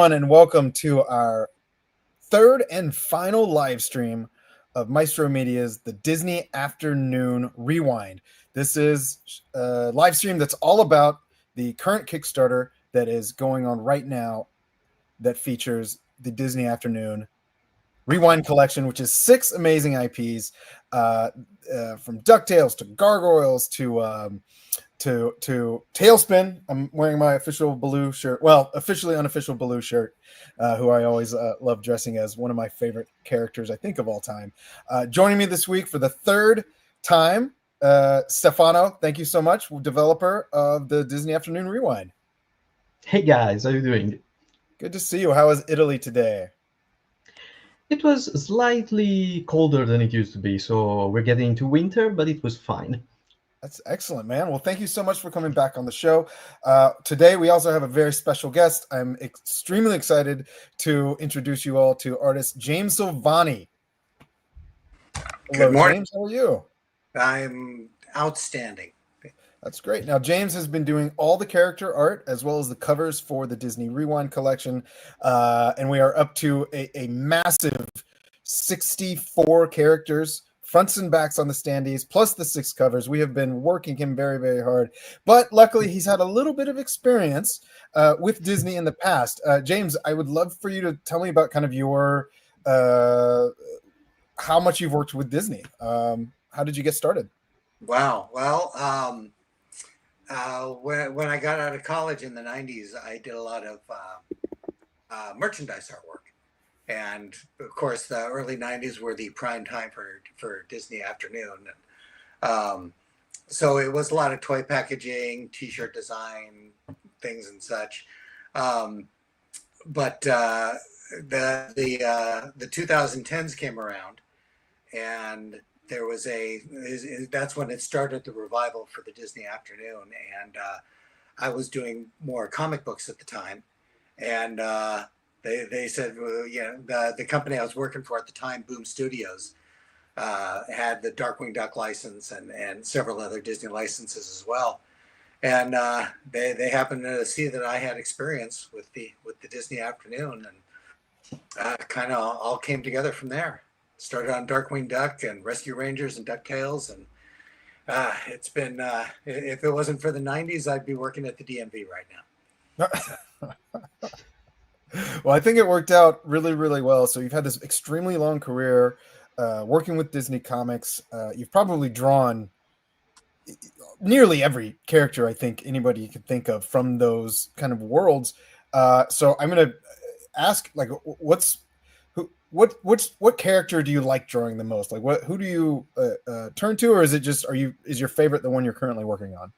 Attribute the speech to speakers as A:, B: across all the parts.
A: everyone, and welcome to our third and final live stream of Maestro Media's The Disney Afternoon Rewind. This is a live stream that's all about the current Kickstarter that is going on right now that features the Disney Afternoon Rewind collection, which is 6 amazing IPs, from DuckTales to Gargoyles to Tailspin. I'm wearing my official Baloo shirt. Well, officially unofficial Baloo shirt, who I always love dressing as one of my favorite characters, I think, of all time. Joining me this week for the third time, Stefano. Thank you so much, developer of the Disney Afternoon Rewind.
B: Hey guys, how are you doing?
A: Good to see you. How is Italy today?
B: It was slightly colder than it used to be, so we're getting into winter, but it was fine.
A: That's excellent, man. Well, thank you so much for coming back on the show. Today, we also have a very special guest. I'm extremely excited to introduce you all to artist James Silvani. Hello,
C: Good morning.
A: James. How are you?
C: I'm outstanding.
A: That's great. Now, James has been doing all the character art as well as the covers for the Disney Rewind collection, and we are up to a massive 64 characters, fronts and backs on the standees, plus the 6 covers. We have been working him very, very hard, but luckily he's had a little bit of experience with Disney in the past. James, I would love for you to tell me about kind of your how much you've worked with Disney. How did you get started?
C: Wow. Well, when I got out of college in the 90s, I did a lot of merchandise artwork. And of course, the early 90s were the prime time for Disney Afternoon. So it was a lot of toy packaging, t-shirt design, things and such. But the 2010s came around, and there was that's when it started, the revival for the Disney Afternoon. And I was doing more comic books at the time. And they said, well, the company I was working for at the time, Boom Studios, had the Darkwing Duck license and several other Disney licenses as well. And they happened to see that I had experience with the Disney Afternoon, and kind of all came together from there. Started on Darkwing Duck and Rescue Rangers and DuckTales, and it's been, if it wasn't for the 90s, I'd be working at the DMV right now.
A: Well, I think it worked out really, really well. So you've had this extremely long career working with Disney Comics. You've probably drawn nearly every character I think anybody could think of from those kind of worlds. So I'm going to ask, like, what character do you like drawing the most? Like, who do you turn to, or is it just is your favorite the one you're currently working on?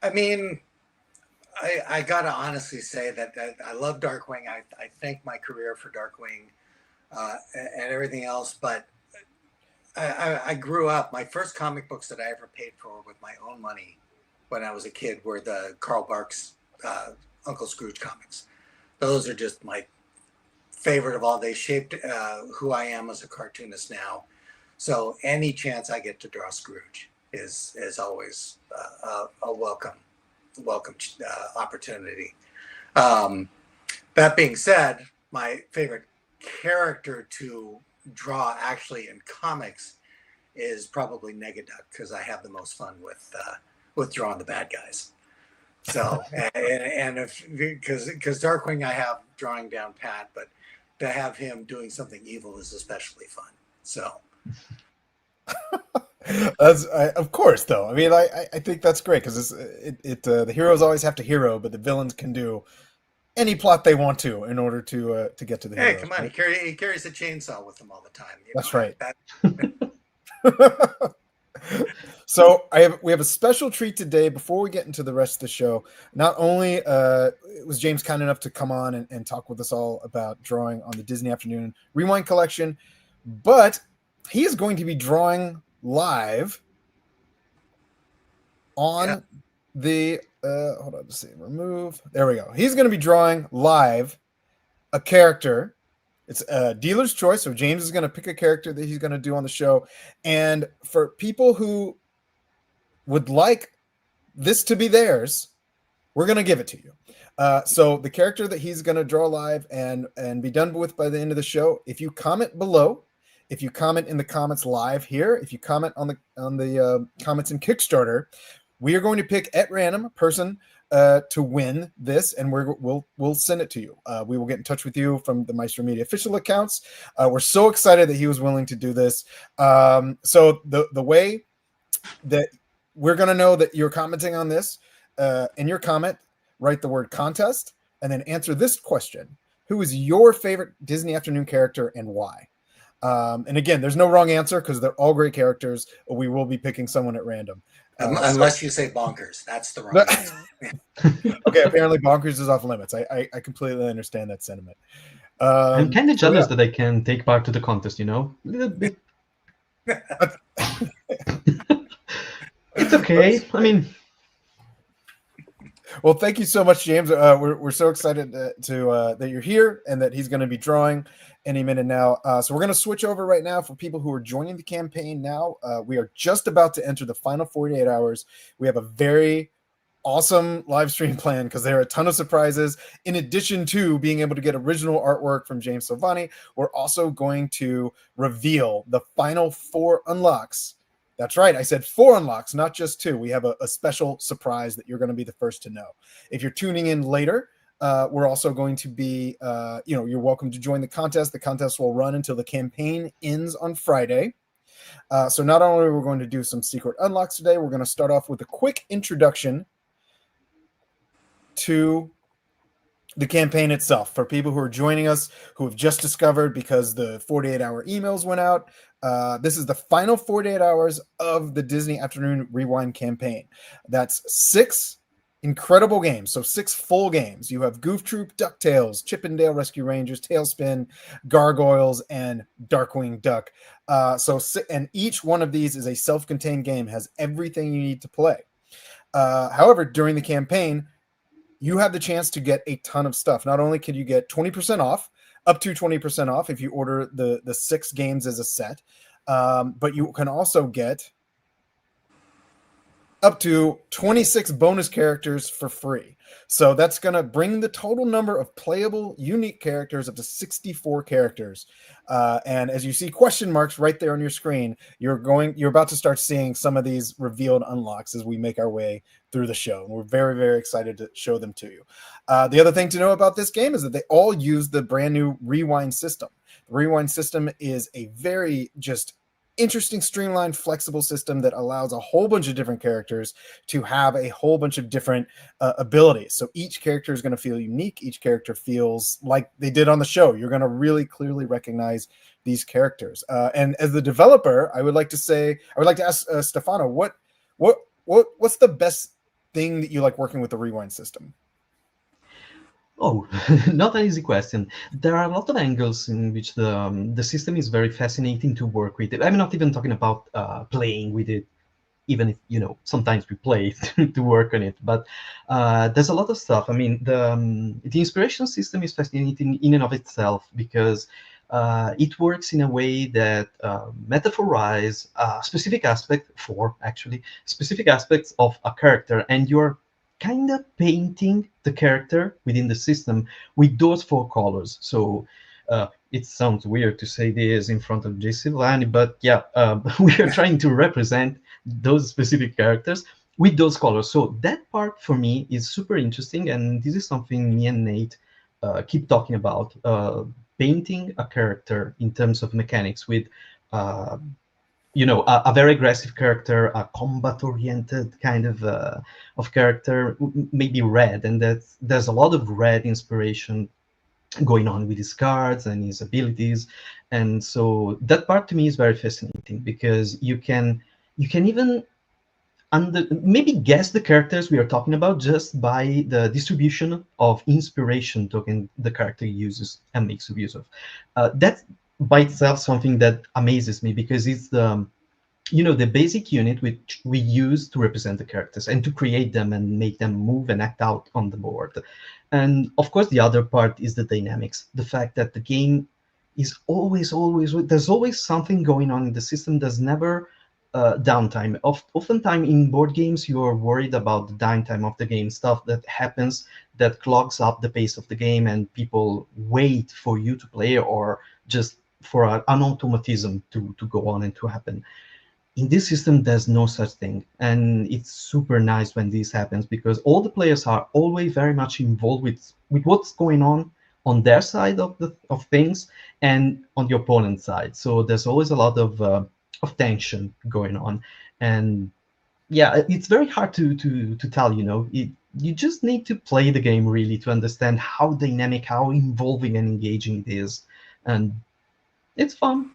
C: I mean, I gotta honestly say that I love Darkwing. I thank my career for Darkwing and everything else. But I grew up. My first comic books that I ever paid for with my own money when I was a kid were the Carl Barks Uncle Scrooge comics. Those are just my favorite of all. They shaped who I am as a cartoonist now. So any chance I get to draw Scrooge is always a welcome opportunity. That being said, my favorite character to draw actually in comics is probably Negaduck, because I have the most fun with drawing the bad guys. So and if because Darkwing I have drawing down pat, but to have him doing something evil is especially fun. So
A: that's of course, though. I mean, I think that's great, because the heroes always have to hero, but the villains can do any plot they want to in order to get to the heroes.
C: Hey, come on! Right? He carries a chainsaw with him all the time.
A: That's right. So we have a special treat today. Before we get into the rest of the show, not only was James kind enough to come on and talk with us all about drawing on the Disney Afternoon Rewind collection, but he is going to be drawing live on the hold on, let's see, remove. There we go. He's going to be drawing live a character. It's a dealer's choice, so James is going to pick a character that he's going to do on the show. And for people who would like this to be theirs, we're going to give it to you. So the character that he's going to draw live and be done with by the end of the show, if you comment below, if you comment in the comments live here, if you comment on the comments in Kickstarter, we are going to pick at random a person to win this, and we'll send it to you. We will get in touch with you from the Maestro Media official accounts. We're so excited that he was willing to do this. So the way that we're going to know that you're commenting on this, in your comment, write the word contest and then answer this question: who is your favorite Disney Afternoon character and why? And again, there's no wrong answer because they're all great characters. We will be picking someone at random.
C: Unless you say bonkers. That's the wrong answer.
A: Okay, apparently bonkers is off limits. I completely understand that sentiment.
B: I'm kind of jealous that I can take part to the contest, you know? A little bit. It's okay. I mean...
A: Well, thank you so much, James. We're so excited to that you're here and that he's going to be drawing any minute now. So we're going to switch over right now for people who are joining the campaign now. We are just about to enter the final 48 hours. We have a very awesome live stream plan because there are a ton of surprises. In addition to being able to get original artwork from James Silvani, we're also going to reveal the final 4 unlocks. That's right. I said 4 unlocks, not just 2. We have a special surprise that you're going to be the first to know. If you're tuning in later, we're also going to be, you're welcome to join the contest. The contest will run until the campaign ends on Friday. So not only are we going to do some secret unlocks today, we're going to start off with a quick introduction to the campaign itself for people who are joining us, who have just discovered because the 48-hour emails went out. This is the final 48 hours of the Disney Afternoon Rewind campaign. That's 6 incredible games. So 6 full games. You have Goof Troop, DuckTales, Chip 'n Dale Rescue Rangers, Tailspin, Gargoyles, and Darkwing Duck. And each one of these is a self-contained game, has everything you need to play. However, during the campaign, you have the chance to get a ton of stuff. Not only can you get 20% off, up to 20% off if you order the 6 games as a set, but you can also get up to 26 bonus characters for free. So that's going to bring the total number of playable unique characters up to 64 characters. And as you see question marks right there on your screen, you're about to start seeing some of these revealed unlocks as we make our way through the show. We're very, very excited to show them to you. The other thing to know about this game is that they all use the brand new Rewind system. The Rewind system is a very just interesting, streamlined, flexible system that allows a whole bunch of different characters to have a whole bunch of different abilities. So each character is going to feel unique. Each character feels like they did on the show. You're going to really clearly recognize these characters. And as the developer, I would like to ask Stefano, what's the best thing that you like working with the Rewind system?
B: Oh, not an easy question. There are a lot of angles in which the system is very fascinating to work with. I'm not even talking about playing with it, even if, sometimes we play to work on it. But there's a lot of stuff. I mean, the inspiration system is fascinating in and of itself because it works in a way that metaphorize specific aspects of a character, and you're kind of painting the character within the system with those 4 colors. So it sounds weird to say this in front of James Silvani, but yeah, we are trying to represent those specific characters with those colors. So that part for me is super interesting, and this is something me and Nate keep talking about, painting a character in terms of mechanics with a very aggressive character, a combat-oriented kind of character, maybe red, and there's a lot of red inspiration going on with his cards and his abilities, and so that part to me is very fascinating because you can even maybe guess the characters we are talking about just by the distribution of inspiration token the character uses and makes use of. That's by itself something that amazes me because it's the basic unit which we use to represent the characters and to create them and make them move and act out on the board. And of course, the other part is the dynamics, the fact that the game is always, there's always something going on in the system. There's never downtime. Oftentimes in board games, you are worried about the downtime of the game, stuff that happens that clogs up the pace of the game, and people wait for you to play, or just for an automatism to go on and to happen. In this system, there's no such thing, and it's super nice when this happens, because all the players are always very much involved with what's going on their side of things and on the opponent's side. So there's always a lot of tension going on, and yeah, it's very hard to tell. You just need to play the game really to understand how dynamic, how involving and engaging it is, and it's fun.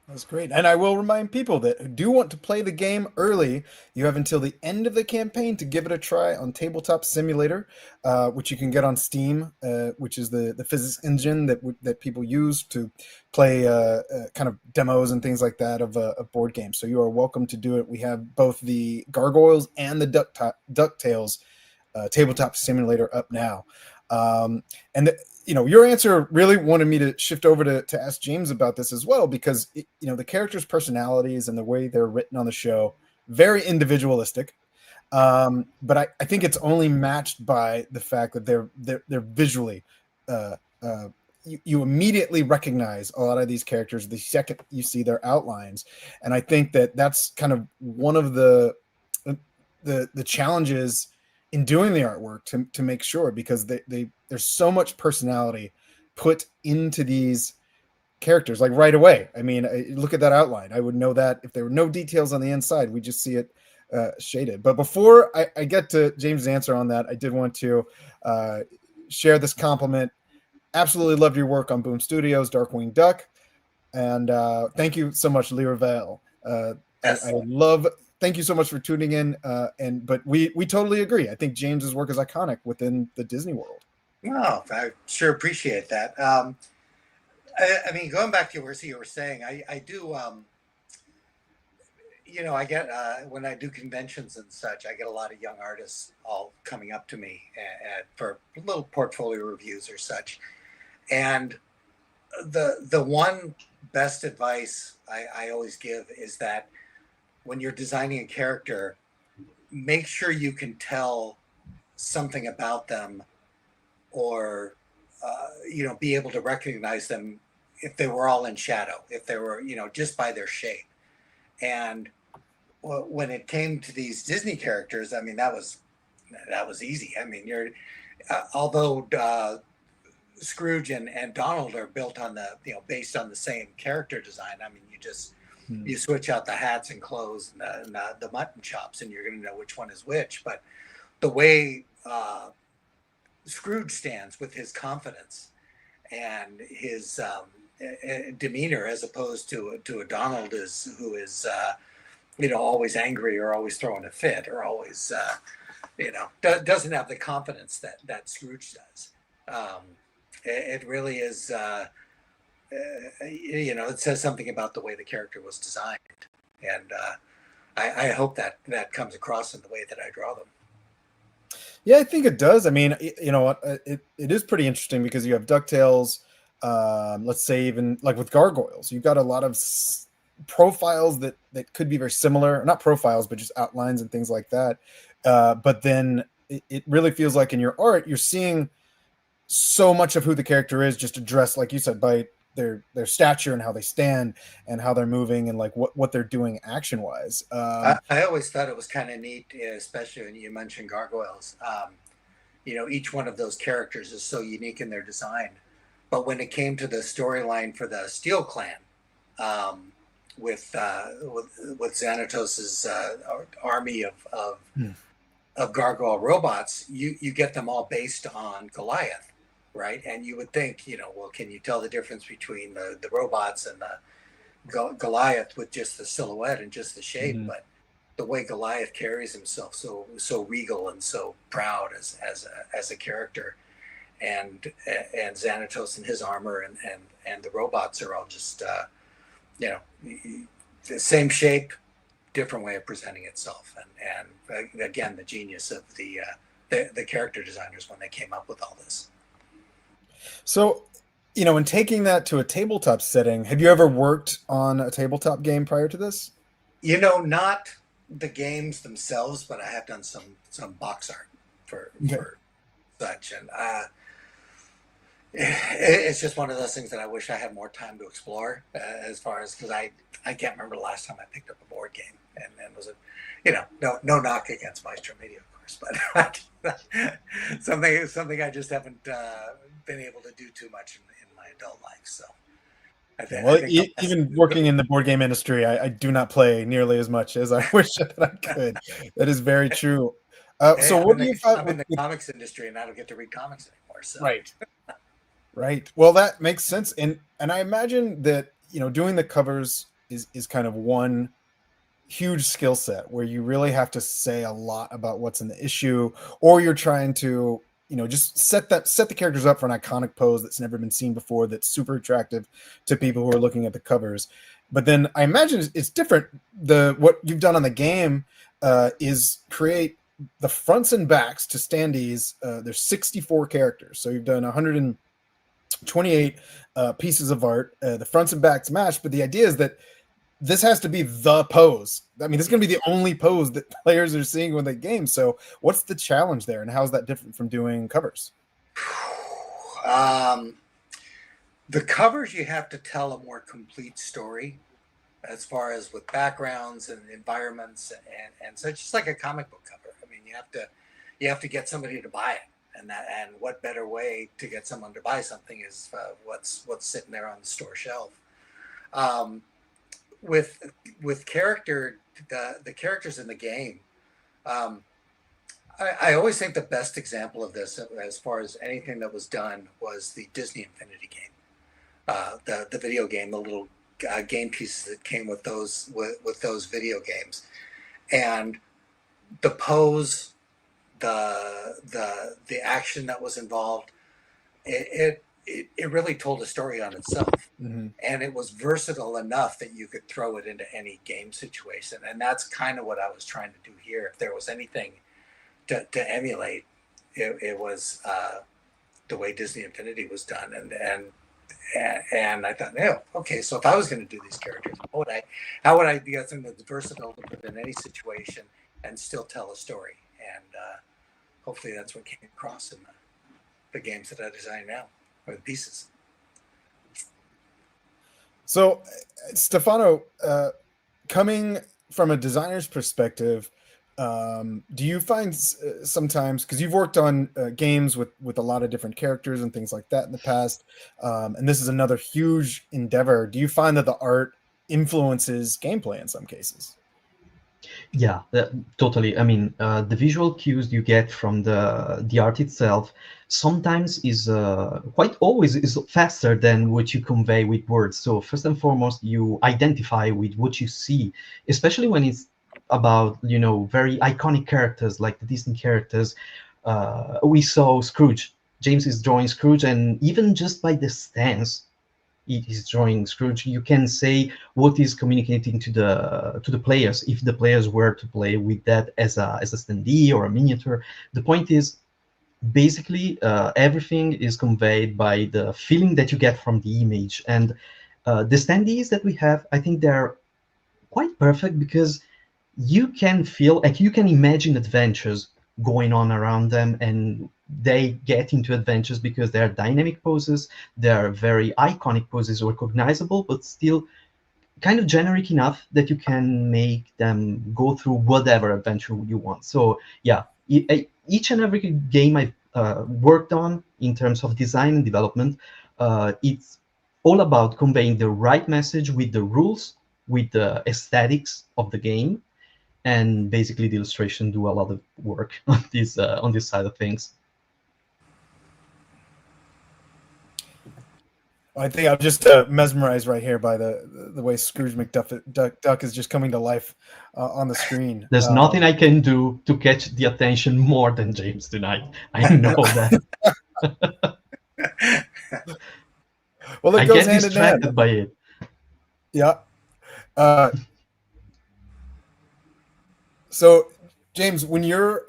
A: That's great. And I will remind people that do want to play the game early. You have until the end of the campaign to give it a try on Tabletop Simulator, which you can get on Steam, which is the physics engine that people use to play kind of demos and things like that of board games. So you are welcome to do it. We have both the Gargoyles and the DuckTales Tabletop Simulator up now. And your answer really wanted me to shift over to ask James about this as well, because the characters' personalities and the way they're written on the show, very individualistic. But I think it's only matched by the fact that they're visually, you immediately recognize a lot of these characters the second you see their outlines, and I think that's kind of one of the challenges in doing the artwork to make sure, because there's so much personality put into these characters, like right away. I mean, look at that outline. I would know that if there were no details on the inside. We just see it shaded. But before I get to James' answer on that, I did want to share this compliment. Absolutely loved your work on Boom Studios, Darkwing Duck. And thank you so much, Lee Ravel.
C: Yes.
A: I love. Thank you so much for tuning in. But we totally agree. I think James's work is iconic within the Disney world.
C: Oh, I sure appreciate that. I mean, going back to what you were saying, I do. I get when I do conventions and such, I get a lot of young artists all coming up to me for little portfolio reviews or such. And the one best advice I always give is that when you're designing a character, make sure you can tell something about them, or be able to recognize them if they were all in shadow, if they were just by their shape. And when it came to these Disney characters, I mean, that was easy. I mean, although Scrooge and Donald are built on based on the same character design. I mean, you switch out the hats and clothes and the mutton chops, and you're going to know which one is which. But the way Scrooge stands with his confidence and his demeanor, as opposed to a Donald who is always angry, or always throwing a fit, or always doesn't have the confidence that Scrooge does. It really is. It says something about the way the character was designed, and I hope that comes across in the way that I draw them.
A: Yeah, I think it does. I mean, it is pretty interesting, because you have DuckTales. Let's say even like with Gargoyles, you've got a lot of profiles that could be very similar. Not profiles, but just outlines and things like that. But then it really feels like in your art, you're seeing so much of who the character is just addressed, like you said, by their stature and how they stand and how they're moving and like what they're doing action wise.
C: I always thought it was kind of neat, especially when you mentioned Gargoyles. Each one of those characters is so unique in their design. But when it came to the storyline for the Steel Clan, with Xanatos's army of gargoyle robots, you get them all based on Goliath. Right. And you would think, well, can you tell the difference between the robots and the Goliath with just the silhouette and just the shape? Mm-hmm. But the way Goliath carries himself, so regal and so proud as a character, and Xanatos and his armor and the robots are all just the same shape, different way of presenting itself, and again, the genius of the character designers when they came up with all this.
A: So, in taking that to a tabletop setting, have you ever worked on a tabletop game prior to this?
C: Not the games themselves, but I have done some box art for such, and it's just one of those things that I wish I had more time to explore. As far as because I can't remember the last time I picked up a board game, and was it, no knock against Maestro Media, of course, but something I just haven't been able to do too much in my adult life. So. I think
A: even working in the board game industry, I do not play nearly as much as I wish that I could. That is very true. So what do you find?
C: I'm in the comics industry, and I don't get to read comics anymore. So.
A: Right. Well, that makes sense, and I imagine that doing the covers is kind of one huge skill set where you really have to say a lot about what's in the issue, or you're trying to just set the characters up for an iconic pose that's never been seen before, that's super attractive to people who are looking at the covers. But then I imagine it's different. What you've done on the game is create the fronts and backs to standees. There's 64 characters, so you've done 128 pieces of art. The fronts and backs match, but the idea is that this has to be the pose. I mean, this is going to be the only pose that players are seeing when they game. So what's the challenge there, and how is that different from doing covers?
C: The covers, you have to tell a more complete story as far as with backgrounds and environments and so it's just like a comic book cover. I mean, you have to get somebody to buy it, and what better way to get someone to buy something is what's sitting there on the store shelf. With the characters in the game, I always think the best example of this, as far as anything that was done, was the Disney Infinity game, the video game, the little game pieces that came with those video games, and the pose, the action that was involved. It really told a story on itself, and it was versatile enough that you could throw it into any game situation. And that's kind of what I was trying to do here. If there was anything to emulate, it was the way Disney Infinity was done. And I thought, okay, so if I was going to do these characters, how would I get something that's versatile to put in any situation and still tell a story? And hopefully that's what came across in the games that I design now. Or the pieces.
A: So, Stefano, coming from a designer's perspective, do you find sometimes, because you've worked on games with a lot of different characters and things like that in the past, and this is another huge endeavor, do you find that the art influences gameplay in some cases?
B: Yeah, totally. I mean, the visual cues you get from the art itself sometimes is quite always is faster than what you convey with words. So first and foremost, you identify with what you see, especially when it's about very iconic characters like the Disney characters. We saw Scrooge. James is drawing Scrooge, and even just by the stance is drawing Scrooge, you can say what is communicating to the players if the players were to play with that as a standee or a miniature. The point is, basically, everything is conveyed by the feeling that you get from the image. And the standees that we have, I think they're quite perfect because you can feel like you can imagine adventures going on around them, and they get into adventures because they're dynamic poses, they're very iconic poses, recognizable, but still kind of generic enough that you can make them go through whatever adventure you want. So yeah, each and every game I've worked on in terms of design and development, it's all about conveying the right message with the rules, with the aesthetics of the game, and basically the illustration do a lot of work on this side of things.
A: I think I'm just mesmerized right here by the way Scrooge McDuck is just coming to life on the screen.
B: There's nothing I can do to catch the attention more than James tonight. I know that.
A: Well, it
B: I
A: goes
B: get
A: hand in hand.
B: distracted by it.
A: Yeah. So, James, when you're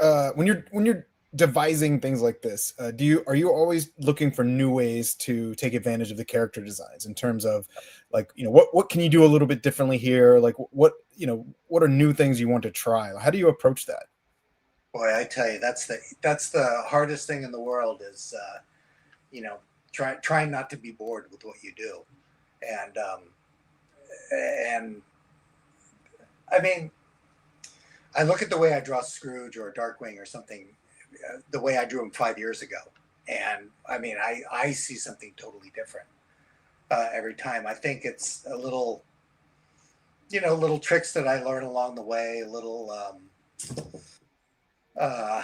A: devising things like this, are you always looking for new ways to take advantage of the character designs in terms of, like, what can you do a little bit differently here? Like, what are new things you want to try? How do you approach that?
C: Boy, I tell you, that's the hardest thing in the world is, trying not to be bored with what you do, and I mean, I look at the way I draw Scrooge or Darkwing or something, the way I drew him 5 years ago, and I mean, I see something totally different every time. I think it's a little, little tricks that I learn along the way, little, the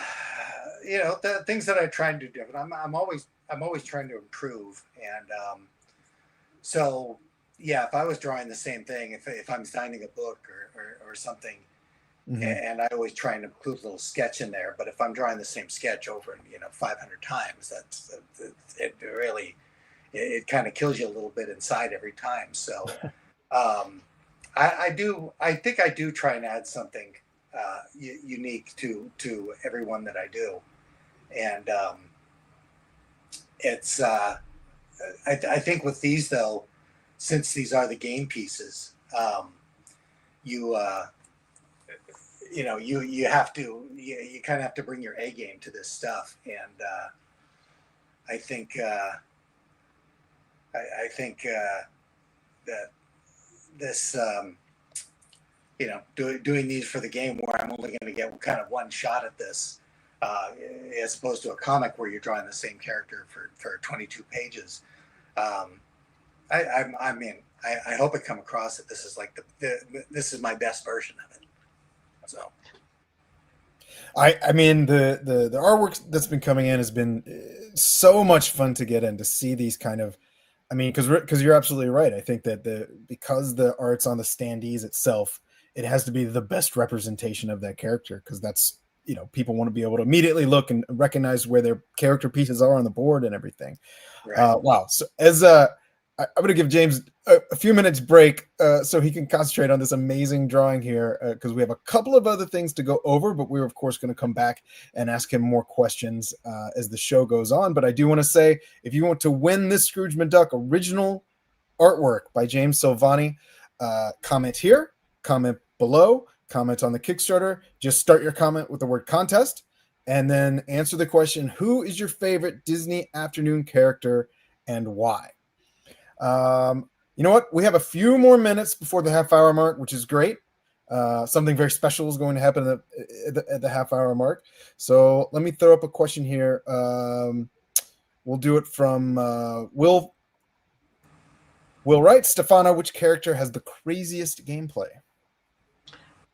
C: things that I try and do different. I'm always trying to improve, and so yeah, if I was drawing the same thing, if I'm signing a book or something. Mm-hmm. And I always try and include a little sketch in there. But if I'm drawing the same sketch over 500 times, it really kind of kills you a little bit inside every time. So I think I do try and add something unique to everyone that I do, and it's I think with these though, since these are the game pieces, you have to you kind of have to bring your A game to this stuff, and I think that this doing these for the game where I'm only going to get kind of one shot at this, as opposed to a comic where you're drawing the same character for 22 pages. I mean, I hope it come across that this is like this is my best version of it. So,
A: I mean, the artwork that's been coming in has been so much fun to get in, to see these kind of, I mean, because you're absolutely right. I think that because the art's on the standees itself, it has to be the best representation of that character, because that's, people want to be able to immediately look and recognize where their character pieces are on the board and everything. Right. Wow. So as I'm going to give James a few minutes break so he can concentrate on this amazing drawing here, because we have a couple of other things to go over, but we're, of course, going to come back and ask him more questions as the show goes on. But I do want to say, if you want to win this Scrooge McDuck original artwork by James Silvani, comment here, comment below, comment on the Kickstarter. Just start your comment with the word contest, and then answer the question, who is your favorite Disney Afternoon character and why? You know what? We have a few more minutes before the half-hour mark, which is great. Something very special is going to happen at the half-hour mark. So let me throw up a question here. We'll do it from Will. Will write, Stefano, which character has the craziest gameplay?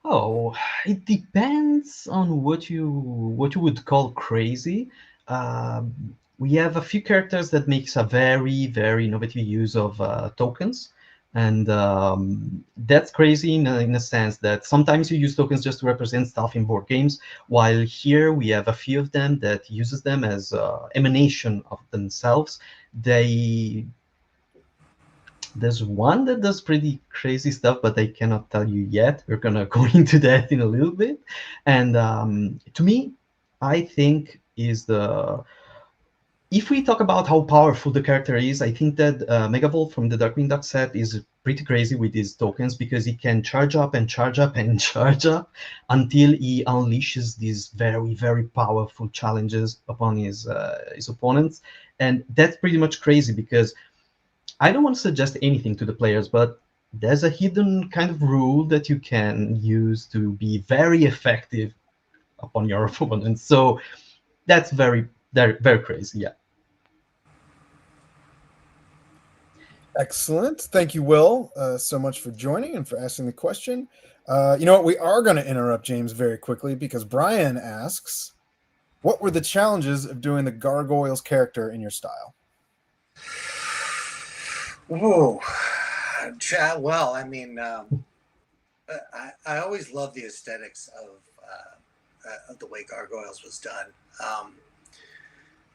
B: Oh, it depends on what you would call crazy. We have a few characters that makes a very, very innovative use of tokens. And that's crazy in a sense that sometimes you use tokens just to represent stuff in board games, while here we have a few of them that uses them as emanation of themselves. There's one that does pretty crazy stuff, but I cannot tell you yet. We're going to go into that in a little bit. And to me, I think if we talk about how powerful the character is, I think that Megavolt from the Darkwing Duck set is pretty crazy with his tokens, because he can charge up and charge up and charge up until he unleashes these very, very powerful challenges upon his opponents. And that's pretty much crazy, because I don't want to suggest anything to the players, but there's a hidden kind of rule that you can use to be very effective upon your opponents. So that's very, very, very crazy, yeah.
A: Excellent. Thank you, Will, so much for joining and for asking the question. You know what? We are going to interrupt James very quickly, because Brian asks, what were the challenges of doing the Gargoyles character in your style?
C: Oh, well, I mean, I always loved the aesthetics of the way Gargoyles was done.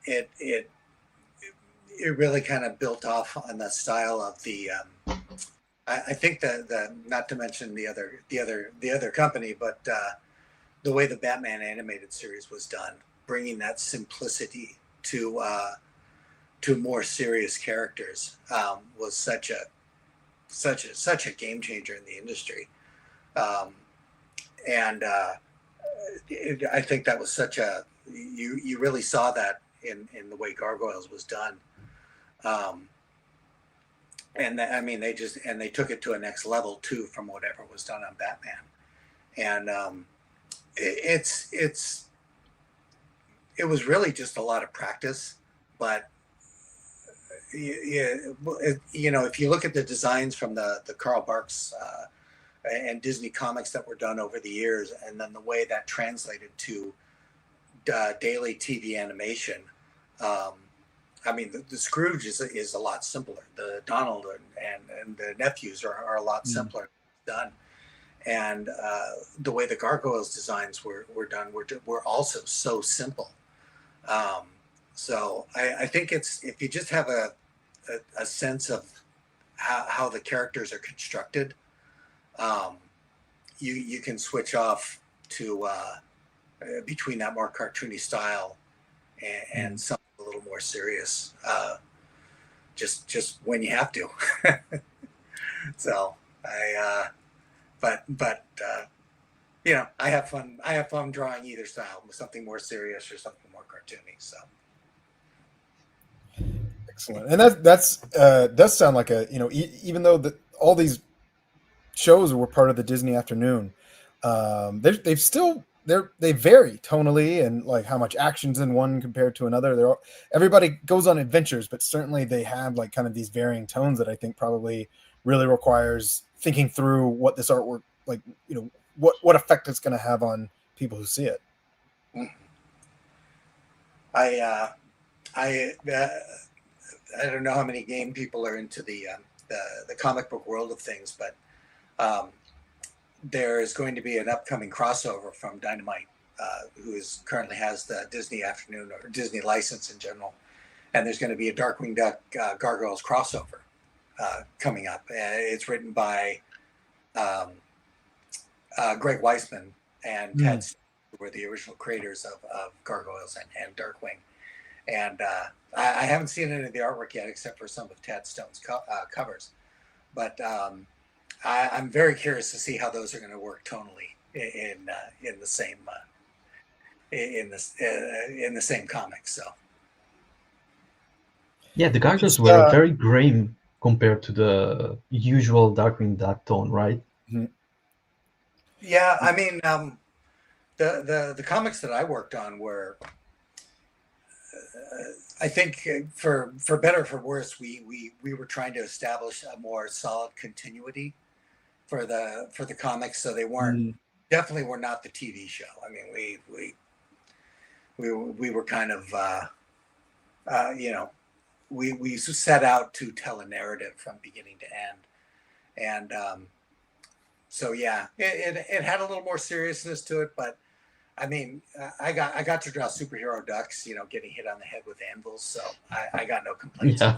C: It really kind of built off on the style of the. I think the not to mention the other company, but the way the Batman animated series was done bringing that simplicity to more serious characters was such a game changer in the industry. And I think that was such a, you really saw that in the way Gargoyles was done. I mean, they took it to a next level too from whatever was done on Batman. And it was really just a lot of practice, but you know, if you look at the designs from the Carl Barks and Disney comics that were done over the years, and then the way that translated to daily TV animation, I mean, the Scrooge is a lot simpler. The Donald and the nephews are a lot simpler done, and the way the Gargoyles designs were done were also so simple. So I think if you just have a sense of how the characters are constructed, you can switch off to between that more cartoony style and something a little more serious, just when you have to. So but you know, I have fun drawing either style, something more serious or something more cartoony. So
A: excellent. And that's does sound like a, you know, even though all these shows were part of the Disney afternoon, they vary tonally and like how much action's in one compared to another. Everybody goes on adventures, but certainly they have like kind of these varying tones that I think probably really requires thinking through what this artwork, like, you know, what effect it's going to have on people who see it.
C: I don't know how many game people are into the comic book world of things, but there is going to be an upcoming crossover from Dynamite, who currently has the Disney Afternoon or Disney license in general, and there's going to be a Darkwing Duck Gargoyles crossover coming up. It's written by Greg Weisman and Ted, who were the original creators of Gargoyles and Darkwing. And I haven't seen any of the artwork yet, except for some of Tad Stone's covers. But I'm very curious to see how those are going to work tonally in the same in the same comic. So
B: yeah, the Gargoyles were very grim compared to the usual Darkwing Duck tone, right?
A: Mm-hmm.
C: Yeah, I mean, the comics that I worked on were, I think, for better or for worse, we were trying to establish a more solid continuity for the comics, so they weren't definitely were not the TV show. I mean, we were kind of you know, we set out to tell a narrative from beginning to end, and so yeah, it had a little more seriousness to it, but I mean, I got to draw superhero ducks, you know, getting hit on the head with anvils, so I got no complaints.
B: Yeah.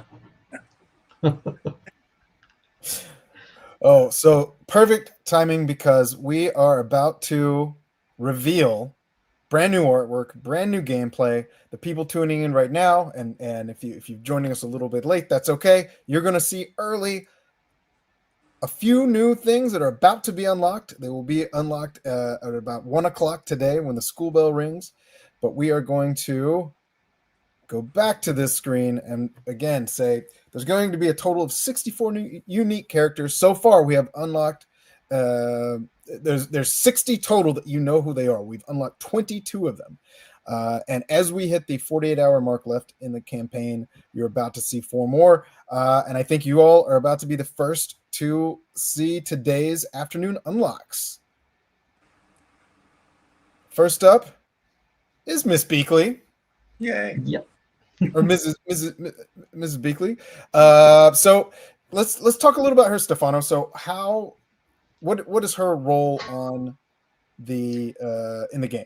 A: Oh, so perfect timing, because we are about to reveal brand new artwork, brand new gameplay. The people tuning in right now, and if you're joining us a little bit late, that's okay. You're going to see early a few new things that are about to be unlocked. They will be unlocked at about 1 o'clock today when the school bell rings. But we are going to go back to this screen and again say there's going to be a total of 64 new unique characters. So far, we have unlocked. There's 60 total that you know who they are. We've unlocked 22 of them. And as we hit the 48-hour mark left in the campaign, you're about to see 4 more. And I think you all are about to be the first to see today's afternoon unlocks. First up is Miss Beakley.
C: Yay.
B: Yep.
A: Or Mrs. Beakley. So let's talk a little about her, Stefano. So what is her role on the in the game?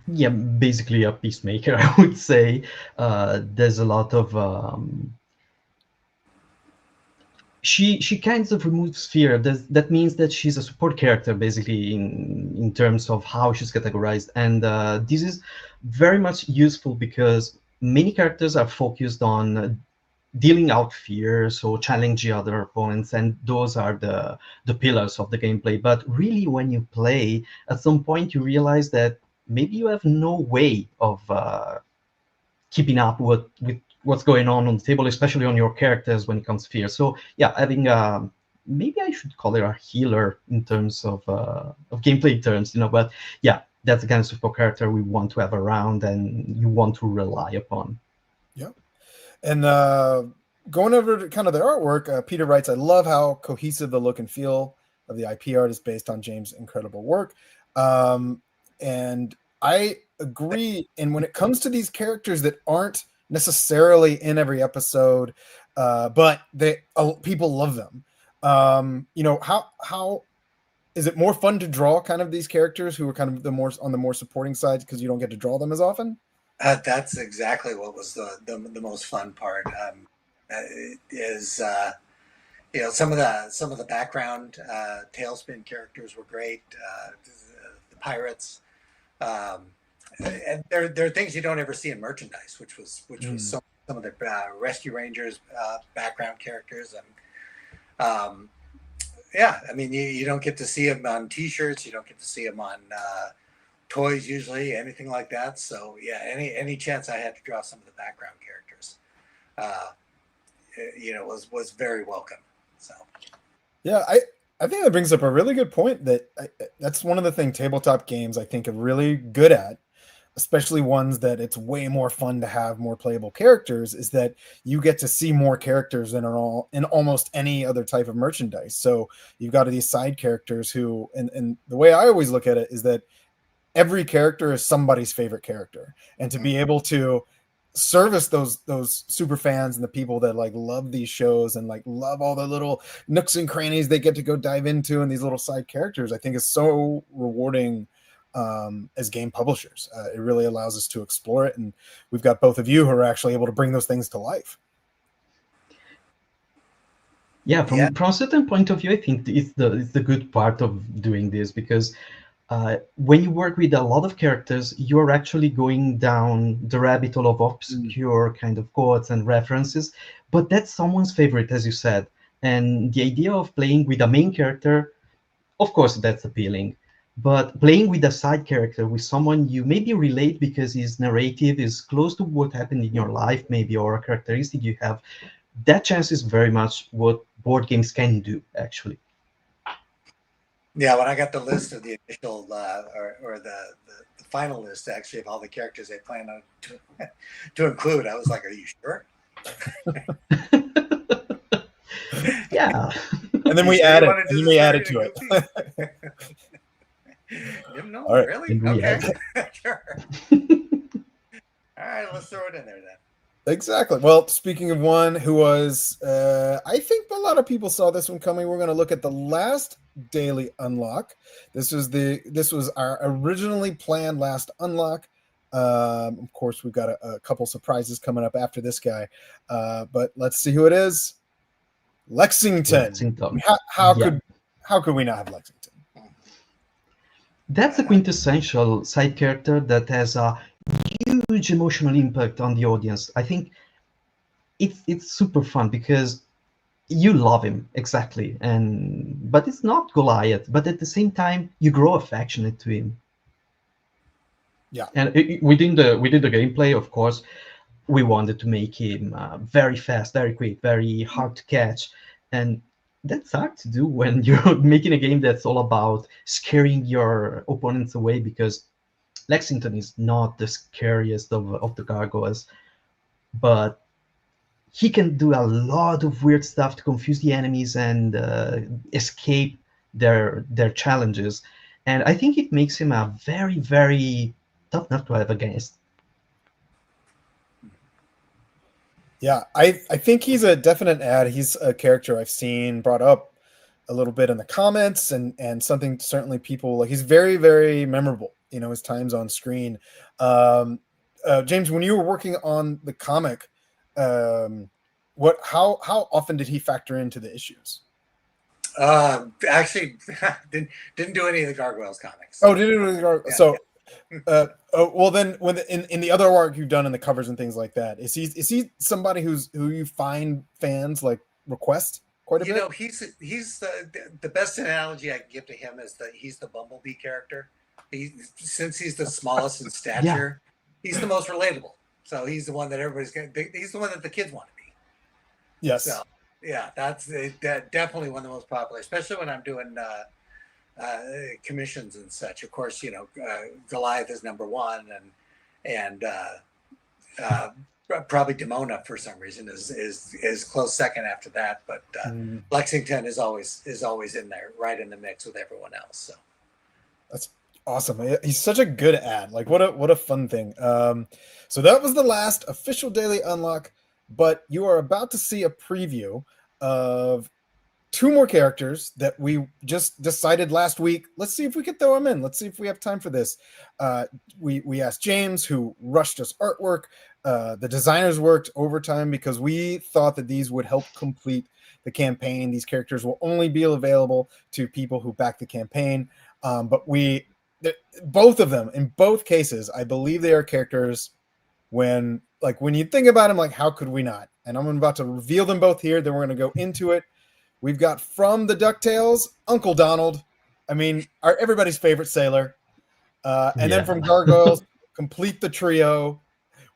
B: Yeah, basically a peacemaker, I would say. There's a lot of she kind of removes fear. That means that she's a support character basically in terms of how she's categorized, and this is very much useful because many characters are focused on dealing out fear, so challenging other opponents, and those are the pillars of the gameplay. But really, when you play, at some point you realize that maybe you have no way of keeping up with what's going on the table, especially on your characters when it comes to fear. So yeah, having maybe I should call it a healer in terms of gameplay terms, But yeah, that's the kind of support character we want to have around and you want to rely upon.
A: Yeah. And going over to kind of the artwork, Peter writes, I love how cohesive the look and feel of the IP art is based on James' incredible work. And I agree. And when it comes to these characters that aren't necessarily in every episode, but people love them, how is it more fun to draw kind of these characters who are kind of on the more supporting side because you don't get to draw them as often?
C: That's exactly what was the most fun part. Is some of the background Tailspin characters were great. The pirates, and there are things you don't ever see in merchandise, which was some of the Rescue Rangers background characters, and yeah, I mean you don't get to see them on T-shirts, you don't get to see them on toys usually, anything like that. So yeah, any chance I had to draw some of the background characters, was very welcome. So
A: yeah, I think that brings up a really good point. That's one of the things tabletop games I think are really good at, especially ones that it's way more fun to have more playable characters, is that you get to see more characters than are in almost any other type of merchandise. So you've got these side characters who, and the way I always look at it is that every character is somebody's favorite character, and to be able to service those super fans and the people that like love these shows and like love all the little nooks and crannies they get to go dive into and these little side characters, I think is so rewarding as game publishers. It really allows us to explore it, and we've got both of you who are actually able to bring those things to life.
B: Yeah, from a certain point of view, I think it's the good part of doing this, because when you work with a lot of characters, you're actually going down the rabbit hole of obscure kind of quotes and references, but that's someone's favorite, as you said. And the idea of playing with a main character, of course, that's appealing. But playing with a side character, with someone you maybe relate because his narrative is close to what happened in your life, maybe, or a characteristic you have, that chance is very much what board games can do, actually.
C: Yeah, when I got the list of the initial or the final list actually of all the characters they plan on to include, I was like, "Are you sure?"
B: Yeah.
A: And then we added to it.
C: No,
A: all right.
C: really? Okay, sure. All right, let's throw it in there then.
A: Exactly. Well, speaking of one who was, I think a lot of people saw this one coming. We're going to look at the last daily unlock. This was our originally planned last unlock. Of course, we've got a couple surprises coming up after this guy, but let's see who it is. Lexington. How could we not have Lexington?
B: That's a quintessential side character that has a huge emotional impact on the audience. I think it's super fun because you love him, exactly, but it's not Goliath, but at the same time you grow affectionate to him.
A: Yeah.
B: And within the gameplay, of course, we wanted to make him very fast, very quick, very hard to catch, and that's hard to do when you're making a game that's all about scaring your opponents away, because Lexington is not the scariest of the gargoyles, but he can do a lot of weird stuff to confuse the enemies and escape their challenges. And I think it makes him a very, very tough nut to have against.
A: Yeah, I think he's a definite add. He's a character I've seen brought up a little bit in the comments, and something certainly people like. He's very, very memorable. His times on screen. James, when you were working on the comic, how often did he factor into the issues?
C: Actually, didn't do any of the Gargoyles comics.
A: So. Oh, did it?
C: Yeah,
A: So,
C: yeah.
A: well, then when in the other work you've done in the covers and things like that, is he somebody who you find fans like request quite a bit?
C: He's the best analogy I can give to him is that he's the Bumblebee character. Since he's the smallest in stature, he's the most relatable. So he's the one that he's the one that the kids want to be.
A: Yes.
C: So yeah, that's definitely one of the most popular, especially when I'm doing commissions and such. Of course, Goliath is number one, and probably Demona for some reason is close second after that. But Lexington is always in there, right in the mix with everyone else. So
A: that's awesome. He's such a good ad. Like what a fun thing. So that was the last official daily unlock, but you are about to see a preview of 2 more characters that we just decided last week. Let's see if we can throw them in. Let's see if we have time for this. We asked James, who rushed us artwork. The designers worked overtime because we thought that these would help complete the campaign. These characters will only be available to people who back the campaign. But both of them, in both cases, I believe they are characters when you think about them, like, how could we not? And I'm about to reveal them both here. Then we're going to go into it. We've got from the DuckTales, Uncle Donald. I mean, everybody's favorite sailor. And then from Gargoyles, complete the trio,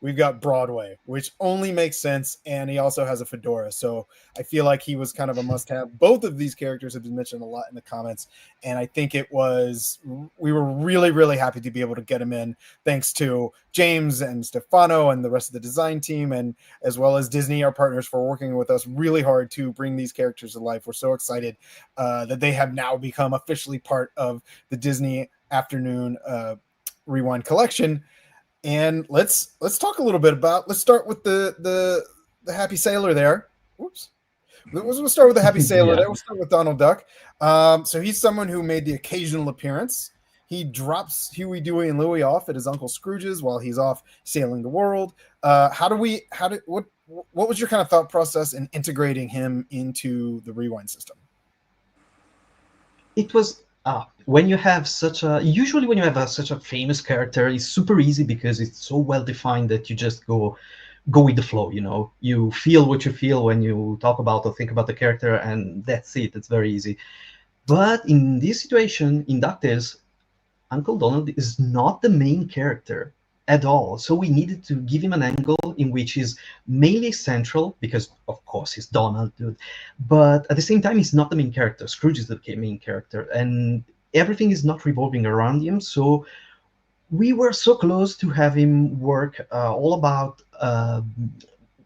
A: we've got Broadway, which only makes sense. And he also has a fedora. So I feel like he was kind of a must-have. Both of these characters have been mentioned a lot in the comments. And I think we were really, really happy to be able to get him in, thanks to James and Stefano and the rest of the design team, and as well as Disney, our partners, for working with us really hard to bring these characters to life. We're so excited that they have now become officially part of the Disney Afternoon Rewind collection. And let's talk a little bit about. Let's start with the happy sailor there. Whoops. We'll start with the happy sailor there. We'll start with Donald Duck. So he's someone who made the occasional appearance. He drops Huey, Dewey, and Louie off at his Uncle Scrooge's while he's off sailing the world. What was your kind of thought process in integrating him into the Rewind system?
B: It was when you have such a famous character, it's super easy because it's so well defined that you just go with the flow. You feel what you feel when you talk about or think about the character, and that's it. It's very easy. But in this situation, in DuckTales, Uncle Donald is not the main character at all. So we needed to give him an angle in which he's mainly central, because of course he's Donald, dude. But at the same time, he's not the main character. Scrooge is the main character, and everything is not revolving around him. So we were so close to have him work all about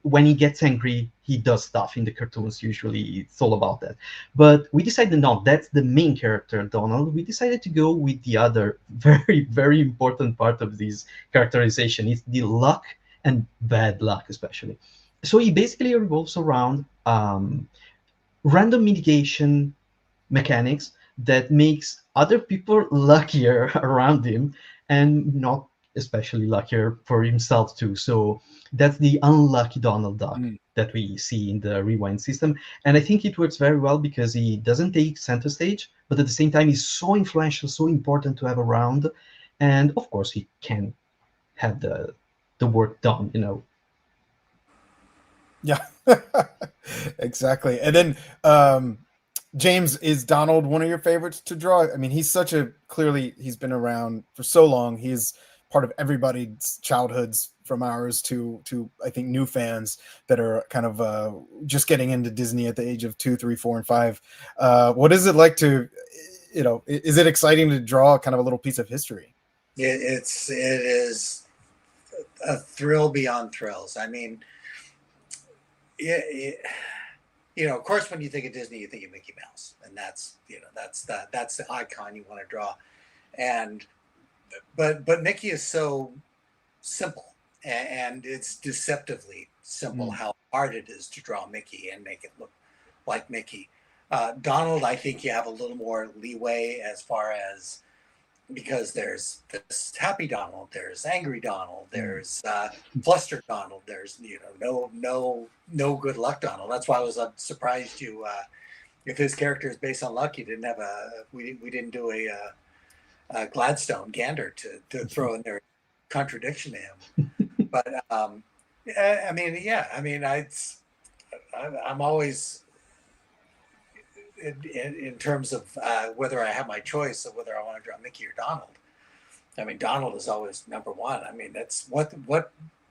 B: when he gets angry, he does stuff in the cartoons. Usually it's all about that. But we decided, no, that's the main character, Donald. We decided to go with the other very, very important part of this characterization. It's the luck and bad luck, especially. So he basically revolves around random mitigation mechanics that makes other people luckier around him and not especially luckier for himself too. So that's the unlucky Donald Duck that we see in the Rewind system. And I think it works very well because he doesn't take center stage, but at the same time, he's so influential, so important to have around. And of course, he can have the work done,
A: Yeah, exactly. And then James, is Donald one of your favorites to draw? I mean, he's been around for so long. He's part of everybody's childhoods, from ours to I think new fans that are kind of just getting into Disney at the age of 2, 3, 4, and 5. What is it like to, is it exciting to draw kind of a little piece of history?
C: It is a thrill beyond thrills. I mean, of course, when you think of Disney, you think of Mickey Mouse, and that's the icon you want to draw. And but Mickey is so simple, and it's deceptively simple how hard it is to draw Mickey and make it look like Mickey. Donald, I think you have a little more leeway as far as because there's this happy Donald, there's angry Donald, there's flustered Donald, there's no good luck Donald. That's why I was surprised you if his character is based on luck, you didn't have we didn't do a Gladstone Gander to throw in there contradiction to him. But I mean, yeah, I mean, I'm always in terms of whether I have my choice of whether I want to draw Mickey or Donald. I mean, Donald is always number one. I mean, that's what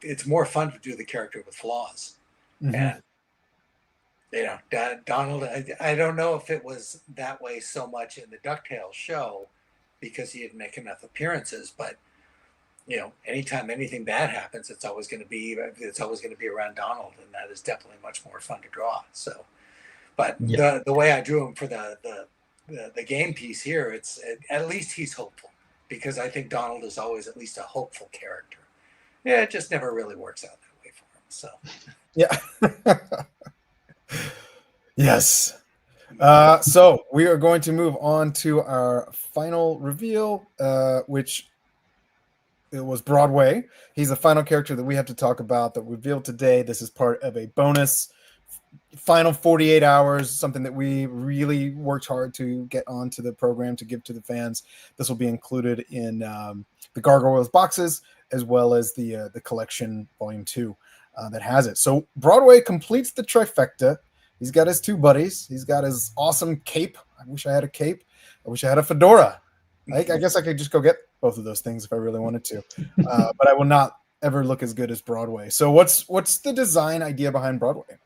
C: it's more fun to do the character with flaws.
A: Mm-hmm.
C: And Donald, I don't know if it was that way so much in the DuckTales show because he didn't make enough appearances, but anytime anything bad happens, it's always going to be around Donald, and that is definitely much more fun to draw. So, but the way I drew him for the game piece here, it's at least he's hopeful, because I think Donald is always at least a hopeful character. Yeah, it just never really works out that way for him. So,
A: yeah. Yes. So we are going to move on to our final reveal, which it was Broadway. He's the final character that we have to talk about that revealed today. This is part of a bonus final 48 hours, something that we really worked hard to get onto the program to give to the fans. This will be included in the Gargoyles boxes, as well as the collection volume 2 that has it. So Broadway completes the trifecta. He's got his 2 buddies. He's got his awesome cape. I wish I had a cape. I wish I had a fedora. I guess I could just go get both of those things if I really wanted to. But I will not ever look as good as Broadway. So what's the design idea behind Broadway?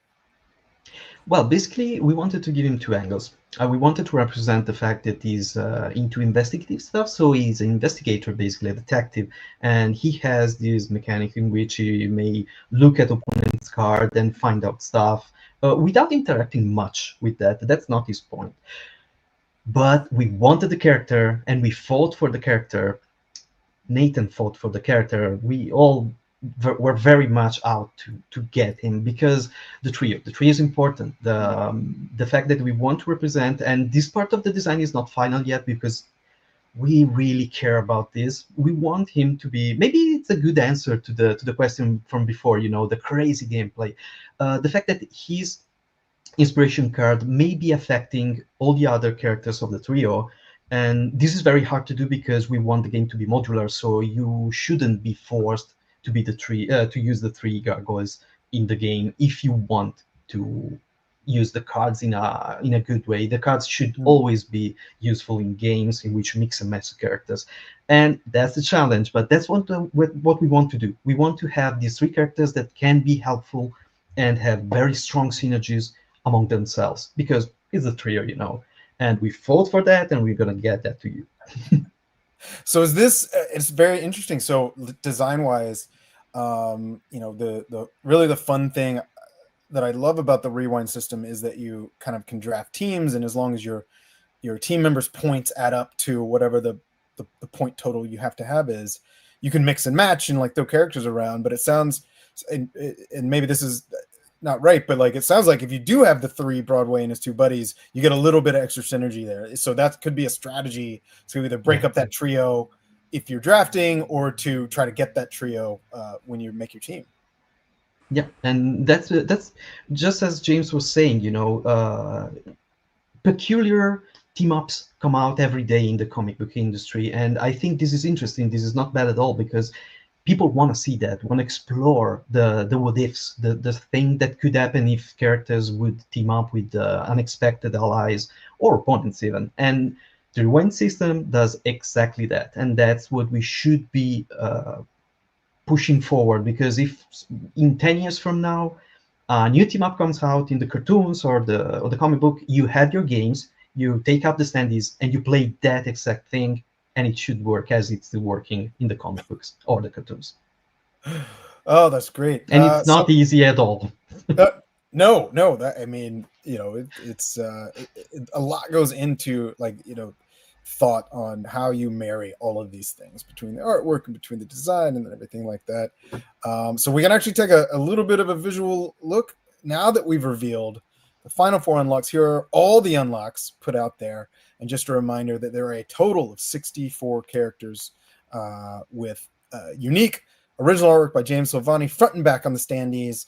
B: Well, basically, we wanted to give him 2 angles. We wanted to represent the fact that he's into investigative stuff. So he's an investigator, basically a detective, and he has this mechanic in which he may look at opponent's card and find out stuff without interacting much with that. That's not his point. But we wanted the character, and we fought for the character. Nathan fought for the character. We all were very much out to get him, because the trio is important. The fact that we want to represent, and this part of the design is not final yet because we really care about this. We want him to be, maybe it's a good answer to the question from before, the crazy gameplay. The fact that his inspiration card may be affecting all the other characters of the trio, and this is very hard to do because we want the game to be modular, so you shouldn't be forced to be to use the 3 gargoyles in the game if you want to use the cards in a good way. The cards should always be useful in games in which mix and match characters, and that's the challenge. But that's what we want to do. We want to have these 3 characters that can be helpful and have very strong synergies among themselves, because it's a trio, and we fought for that, and we're gonna get that to you.
A: So is this? It's very interesting. So design-wise, the really the fun thing that I love about the rewind system is that you kind of can draft teams, and as long as your team members' points add up to whatever the point total you have to have is, you can mix and match and like throw characters around. But it sounds, and maybe this is not right, but like it sounds like if you do have the 3 Broadway and his 2 buddies, you get a little bit of extra synergy there. So that could be a strategy to either break up that trio if you're drafting, or to try to get that trio when you make your team.
B: Yeah, and that's just as James was saying, peculiar team-ups come out every day in the comic book industry, and I think this is interesting. This is not bad at all, because people want to see that, want to explore the what ifs, the thing that could happen if characters would team up with unexpected allies or opponents even. And the rewind system does exactly that, and that's what we should be pushing forward, because if in 10 years from now a new team up comes out in the cartoons or the comic book, you had your games, you take out the standees and you play that exact thing, and it should work as it's working in the comic books or the cartoons.
A: Oh, that's great.
B: And it's not easy at all.
A: No, that, I mean, it's a lot goes into thought on how you marry all of these things between the artwork and between the design and everything like that. So we can actually take a little bit of a visual look now that we've revealed the final 4 unlocks. Here are all the unlocks put out there. And just a reminder that there are a total of 64 characters with unique original artwork by James Silvani, front and back on the standees.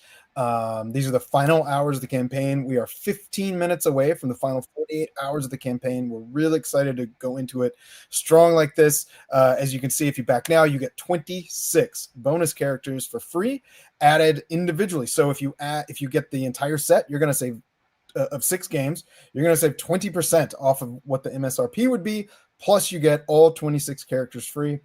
A: These are the final hours of the campaign. We are 15 minutes away from the final 48 hours of the campaign. We're really excited to go into it strong like this. As you can see, if you back now, you get 26 bonus characters for free, added individually. So if you get the entire set, you're going to save of 6 games. You're going to save 20% off of what the MSRP would be. Plus, you get all 26 characters free.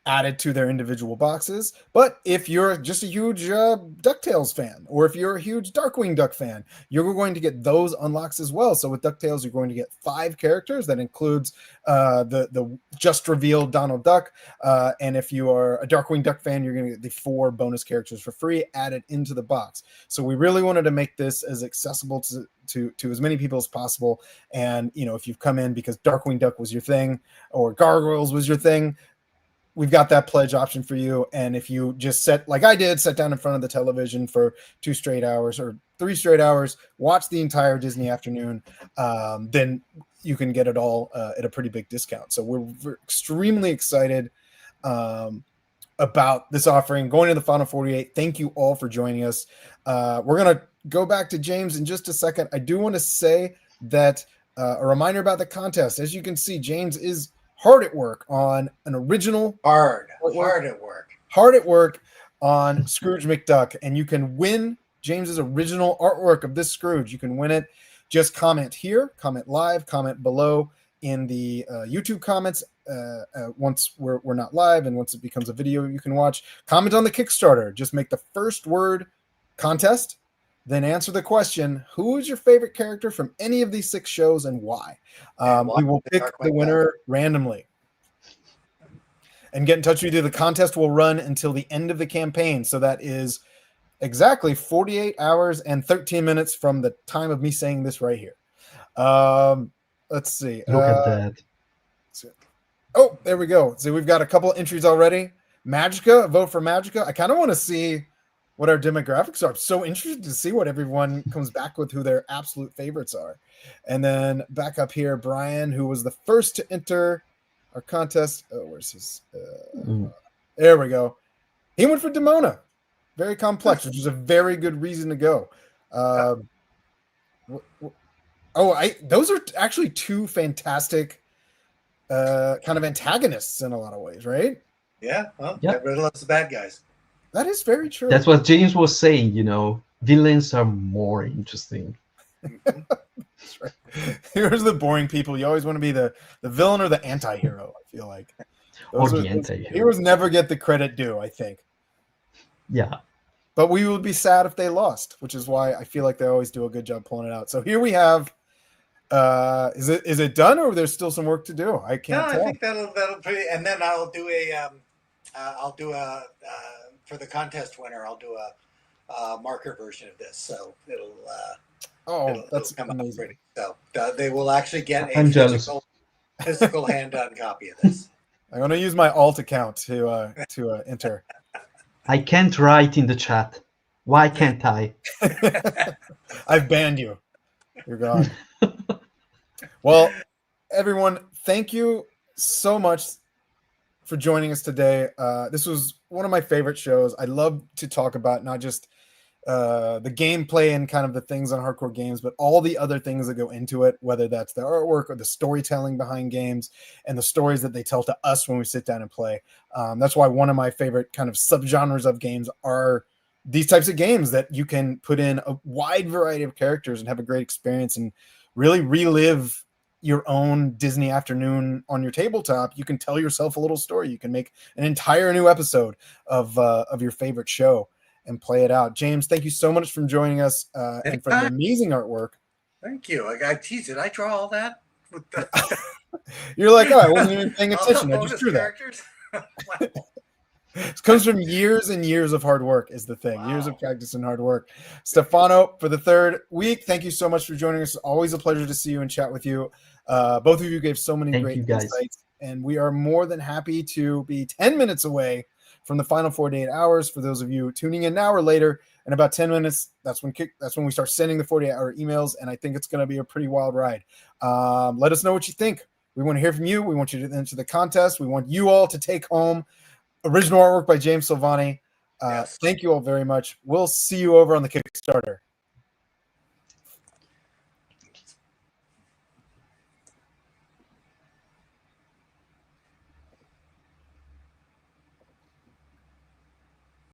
A: Added to their individual boxes. But if you're just a huge DuckTales fan, or if you're a huge Darkwing Duck fan, you're going to get those unlocks as well. So with DuckTales, you're going to get 5 characters. That includes the just revealed Donald Duck. And if you are a Darkwing Duck fan, you're going to get the 4 bonus characters for free added into the box. So we really wanted to make this as accessible to as many people as possible. And, you know, if you've come in because Darkwing Duck was your thing or Gargoyles was your thing, we've got that pledge option for you. And if you just sat down in front of the television for 2 straight hours or 3 straight hours, watch the entire Disney afternoon, then you can get it all at a pretty big discount. So we're extremely excited about this offering going to the final 48. Thank you all for joining us. We're going to go back to James in just a second. I do want to say that a reminder about the contest. As you can see, James is hard at work on an original
C: hard at work on Scrooge McDuck, and you can win James's original artwork of this Scrooge. You can win it. Just comment here, comment live, comment below in the YouTube comments once we're not live, and once it becomes a video you can watch. Comment on the Kickstarter. Just make the first word contest, then answer the question, who is your favorite character from any of these 6 shows and why? We will pick the winner randomly and get in touch with you. The contest will run until the end of the campaign. So that is exactly 48 hours and 13 minutes from the time of me saying this right here. Let's see.
B: Look at that.
A: Oh, there we go. So we've got a couple entries already. Magica, vote for Magica. I kind of want to see what our demographics are. I'm so interested to see what everyone comes back with, who their absolute favorites are. And then back up here, Brian, who was the first to enter our contest. Oh, where's his? There we go. He went for Demona. Very complex, which is a very good reason to go. Those are actually 2 fantastic kind of antagonists in a lot of ways, right?
C: Yeah, well, everybody loves the bad guys.
A: That is very true.
B: That's what James was saying, you know, villains are more interesting.
A: That's right. Here's the boring people. You always want to be the villain or the anti-hero, I feel like.
B: The anti-hero.
A: Heroes never get the credit due, I think.
B: Yeah.
A: But we would be sad if they lost, which is why I feel like they always do a good job pulling it out. So here we have, is it done, or there's still some work to do? I can't tell.
C: I think that'll pretty, and then I'll do a for the contest winner, I'll do a marker version of this, so it'll come
A: amazing.
C: out pretty. So they will actually get
B: I'm
C: a physical hand-done copy of this.
A: I'm going to use my alt account to enter.
B: I can't write in the chat. Why can't I?
A: I've banned you. You're gone. Well, everyone, thank you so much for joining us today. This was one of my favorite shows. I love to talk about not just the gameplay and kind of the things on hardcore games, but all the other things that go into it, whether that's the artwork or the storytelling behind games and the stories that they tell to us when we sit down and play. That's why one of my favorite kind of subgenres of games are these types of games that you can put in a wide variety of characters and have a great experience and really relive your own Disney afternoon on your tabletop. You can tell yourself a little story. You can make an entire new episode of your favorite show and play it out. James, thank you so much for joining us and for the amazing artwork.
C: Thank you. Did I draw all that?
A: You're like, oh, I wasn't even paying attention. I just drew characters. That. It comes from years and years of hard work is the thing. Wow. Years of practice and hard work. Stefano, for the 3rd week, thank you so much for joining us. Always a pleasure to see you and chat with you. Both of you gave so many great insights, and we are more than happy to be 10 minutes away from the final 48 hours. For those of you tuning in now or later, in about 10 minutes. That's when we start sending the 48-hour emails, and I think it's going to be a pretty wild ride. Let us know what you think. We want to hear from you. We want you to enter the contest. We want you all to take home original artwork by James Silvani.
C: Yes.
A: Thank you all very much. We'll see you over on the Kickstarter.